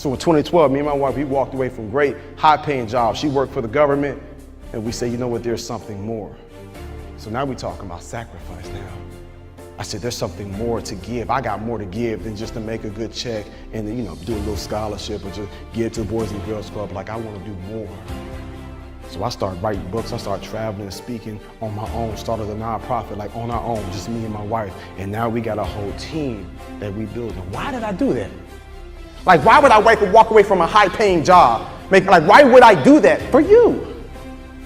So in 2012, me and my wife, we walked away from great, high-paying jobs. She worked for the government, and we said, you know what, there's something more. So now we're talking about sacrifice now. I said, there's something more to give. I got more to give than just to make a good check and then, do a little scholarship or just give to the Boys and Girls Club. Like, I want to do more. So I started writing books. I started traveling and speaking on my own, started a nonprofit, like on our own, just me and my wife. And now we got a whole team that we building. Why did I do that? Like, why would I walk away from a high-paying job? Why would I do that? For you.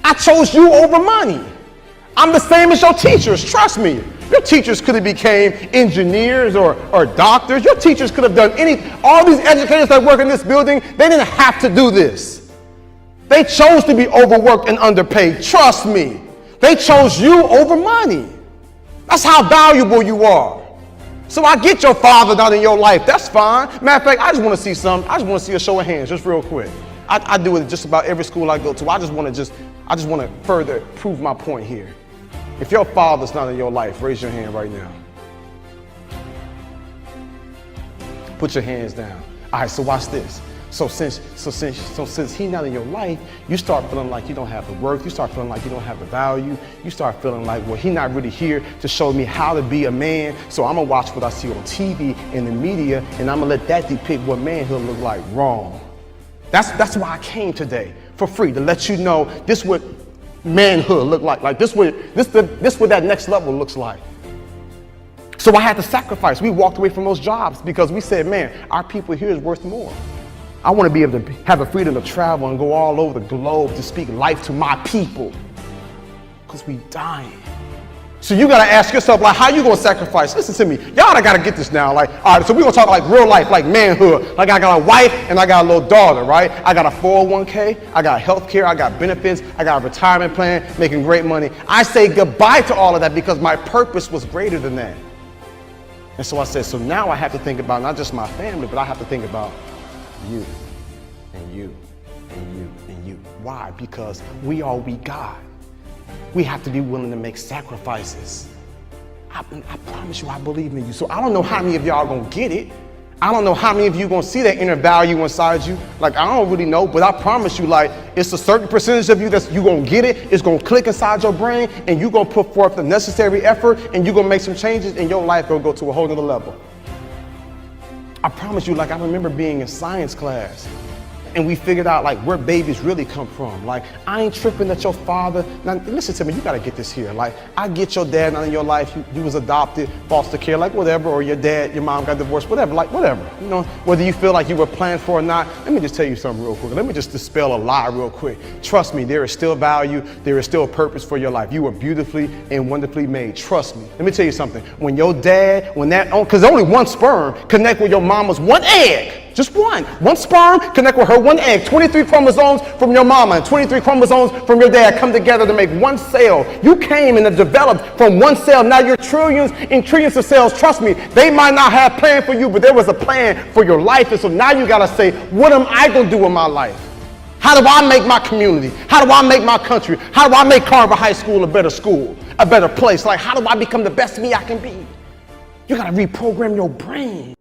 I chose you over money. I'm the same as your teachers, trust me. Your teachers could have became engineers or doctors. Your teachers could have done all these educators that work in this building, they didn't have to do this. They chose to be overworked and underpaid, trust me. They chose you over money. That's how valuable you are. So I get your father not in your life, that's fine. Matter of fact, I just want to see a show of hands, just real quick. I do it at just about every school I go to. I just want to further prove my point here. If your father's not in your life, raise your hand right now. Put your hands down. All right, so watch this. So since he's not in your life, you start feeling like you don't have the worth. You start feeling like you don't have the value. You start feeling like, well, he's not really here to show me how to be a man. So I'm gonna watch what I see on TV and the media, and I'm gonna let that depict what manhood look like. Wrong. That's why I came today for free, to let you know this what manhood look like. Like this what that next level looks like. So I had to sacrifice. We walked away from those jobs because we said, man, our people here is worth more. I want to be able to have the freedom to travel and go all over the globe to speak life to my people, because we dying. So you got to ask yourself, like, how you going to sacrifice? Listen to me. Y'all got to get this now. Like, all right, so we're going to talk like real life, like manhood. Like, I got a wife and I got a little daughter, right? I got a 401k, I got health care, I got benefits, I got a retirement plan, making great money. I say goodbye to all of that because my purpose was greater than that. And so I said, so now I have to think about not just my family, but I have to think about you and you and you and you. Why? Because we all we got. We have to be willing to make sacrifices. I promise you, I believe in you. So I don't know how many of y'all are gonna get it. I don't know how many of you are gonna see that inner value inside you. Like, I don't really know, but I promise you, like, it's a certain percentage of you that's you gonna get it. It's gonna click inside your brain, and you gonna put forth the necessary effort, and you gonna make some changes, and your life gonna go to a whole nother level. I promise you, like, I remember being in science class, and we figured out like where babies really come from. Like, I ain't tripping that your father, now listen to me, you gotta get this here. Like, I get your dad not in your life, you was adopted, foster care, like whatever, or your dad, your mom got divorced, whatever, like whatever. You know, whether you feel like you were planned for or not. Let me just tell you something real quick. Let me just dispel a lie real quick. Trust me, there is still value, there is still a purpose for your life. You were beautifully and wonderfully made, trust me. Let me tell you something, when your dad, because only one sperm connect with your mama's one egg. Just one sperm connect with her one egg. 23 chromosomes from your mama and 23 chromosomes from your dad come together to make one cell. You came and have developed from one cell. Now you're trillions and trillions of cells. Trust me, they might not have planned for you, but there was a plan for your life. And so now you gotta say, what am I gonna do in my life? How do I make my community? How do I make my country? How do I make Carver High School, a better place? Like, how do I become the best me I can be? You gotta reprogram your brain.